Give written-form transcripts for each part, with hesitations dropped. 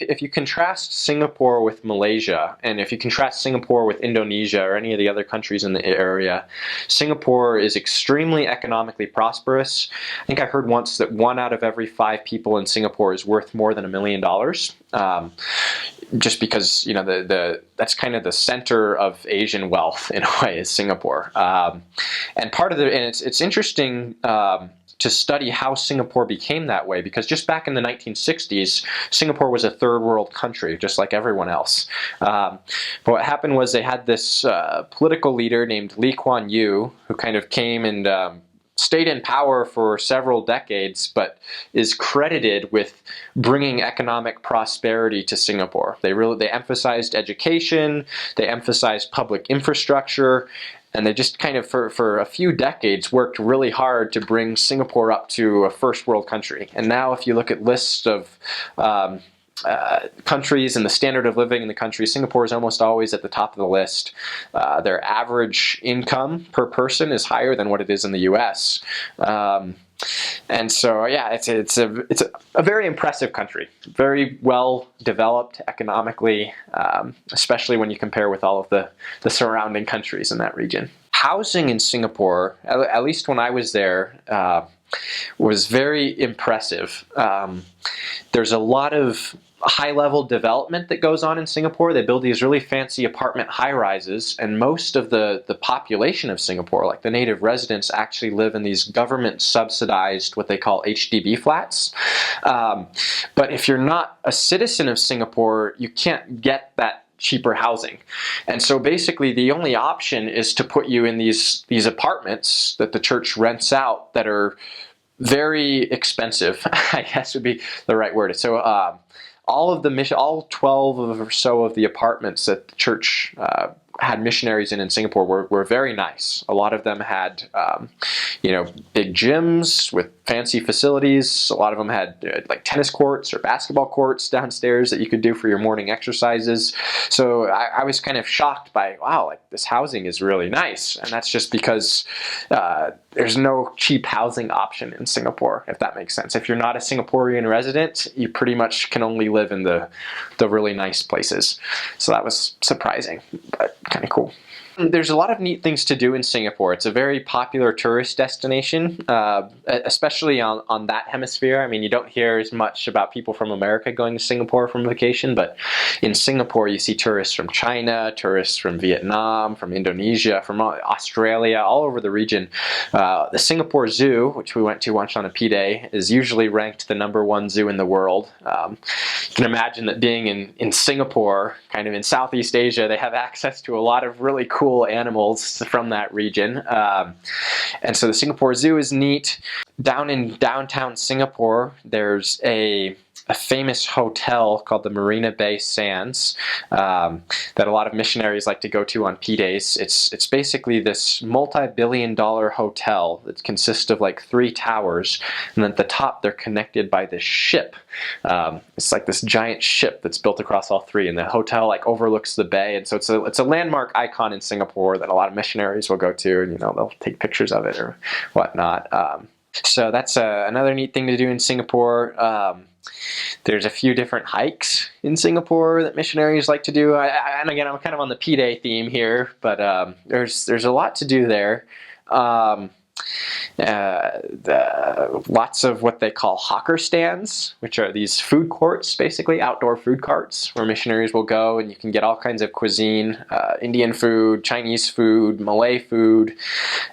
If you contrast Singapore with Malaysia, and if you contrast Singapore with Indonesia or any of the other countries in the area, Singapore is extremely economically prosperous. I think I heard once that 1 out of every 5 people in Singapore is worth more than $1 million. Just because that's kind of the center of Asian wealth in a way is Singapore, and it's interesting. To study how Singapore became that way, because just back in the 1960s, Singapore was a third world country, just like everyone else. But what happened was they had this political leader named Lee Kuan Yew, who kind of came and stayed in power for several decades, but is credited with bringing economic prosperity to Singapore. They emphasized education, they emphasized public infrastructure, and they just kind of, for a few decades, worked really hard to bring Singapore up to a first world country. And now if you look at lists of countries and the standard of living in the country, Singapore is almost always at the top of the list. Their average income per person is higher than what it is in the US. And so, yeah, it's a very impressive country, very well developed economically, especially when you compare with all of the surrounding countries in that region. Housing in Singapore, at least when I was there, was very impressive. There's a lot of high-level development that goes on in Singapore. They build these really fancy apartment high-rises, and most of the population of Singapore, like the native residents, actually live in these government-subsidized, what they call HDB flats. But if you're not a citizen of Singapore, you can't get that cheaper housing. And so basically the only option is to put you in these apartments that the church rents out that are very expensive, I guess would be the right word. So all 12 or so of the apartments that the church had missionaries in Singapore were very nice. A lot of them had, big gyms with fancy facilities. A lot of them had like tennis courts or basketball courts downstairs that you could do for your morning exercises. So I was kind of shocked by, wow, like this housing is really nice. And that's just because there's no cheap housing option in Singapore, if that makes sense. If you're not a Singaporean resident, you pretty much can only live in the really nice places. So that was surprising, but kind of cool. There's a lot of neat things to do in Singapore. It's a very popular tourist destination, especially on that hemisphere. I mean, you don't hear as much about people from America going to Singapore from vacation, but in Singapore you see tourists from China, tourists from Vietnam, from Indonesia, from Australia, all over the region. The Singapore Zoo, which we went to once on a P-Day, is usually ranked the #1 zoo in the world. You can imagine that being in Singapore, kind of in Southeast Asia, they have access to a lot of really cool animals from that region. And so the Singapore Zoo is neat. Down in downtown Singapore, there's a famous hotel called the Marina Bay Sands that a lot of missionaries like to go to on P-Days. It's basically this multi-billion-dollar hotel that consists of like 3 towers, and at the top they're connected by this ship. It's like this giant ship that's built across all 3, and the hotel like overlooks the bay, and so it's a landmark icon in Singapore that a lot of missionaries will go to, and they'll take pictures of it or whatnot. So that's another neat thing to do in Singapore. There's a few different hikes in Singapore that missionaries like to do. And again, I'm kind of on the P-Day theme here, but there's a lot to do there. Lots of what they call hawker stands, which are these food courts, basically outdoor food carts where missionaries will go, and you can get all kinds of cuisine, Indian food, Chinese food, Malay food.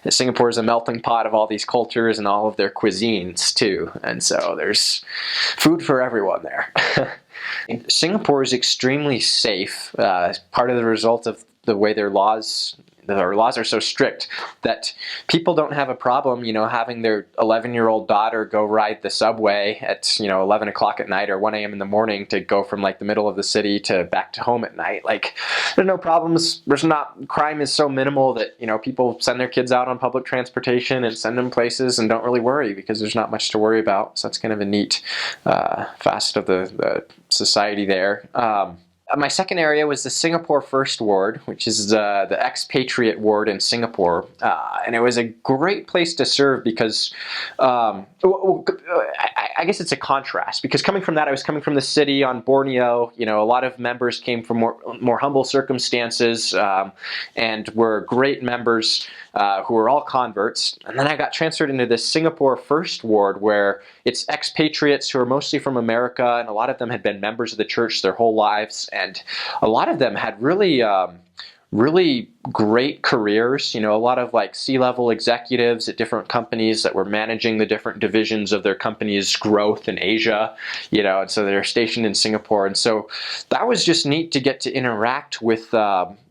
Singapore is a melting pot of all these cultures and all of their cuisines too, and so there's food for everyone there. Singapore is extremely safe, part of the result of the way their laws are so strict that people don't have a problem, having their 11-year-old daughter go ride the subway at, 11 o'clock at night or 1 a.m. in the morning to go from like the middle of the city to back to home at night. Like, there's no problems. Crime is so minimal that, people send their kids out on public transportation and send them places and don't really worry because there's not much to worry about. So that's kind of a neat facet of the society there. My second area was the Singapore First Ward, which is the expatriate ward in Singapore. And it was a great place to serve because I I guess it's a contrast, because coming from that, I was coming from the city on Borneo. A lot of members came from more humble circumstances, and were great members who were all converts. And then I got transferred into this Singapore First Ward, where it's expatriates who are mostly from America, and a lot of them had been members of the church their whole lives, and a lot of them had really great careers. A lot of like C-level executives at different companies that were managing the different divisions of their company's growth in Asia, and so they're stationed in Singapore. And so that was just neat to get to interact with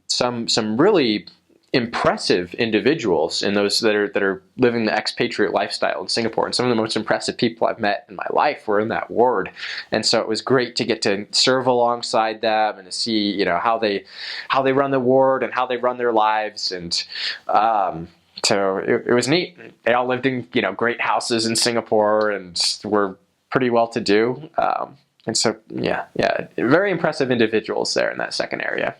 some really impressive individuals in those that are living the expatriate lifestyle in Singapore. And some of the most impressive people I've met in my life were in that ward. And so it was great to get to serve alongside them and to see, how they run the ward and how they run their lives. And so it was neat. They all lived in, great houses in Singapore and were pretty well to do. And so, yeah, very impressive individuals there in that second area.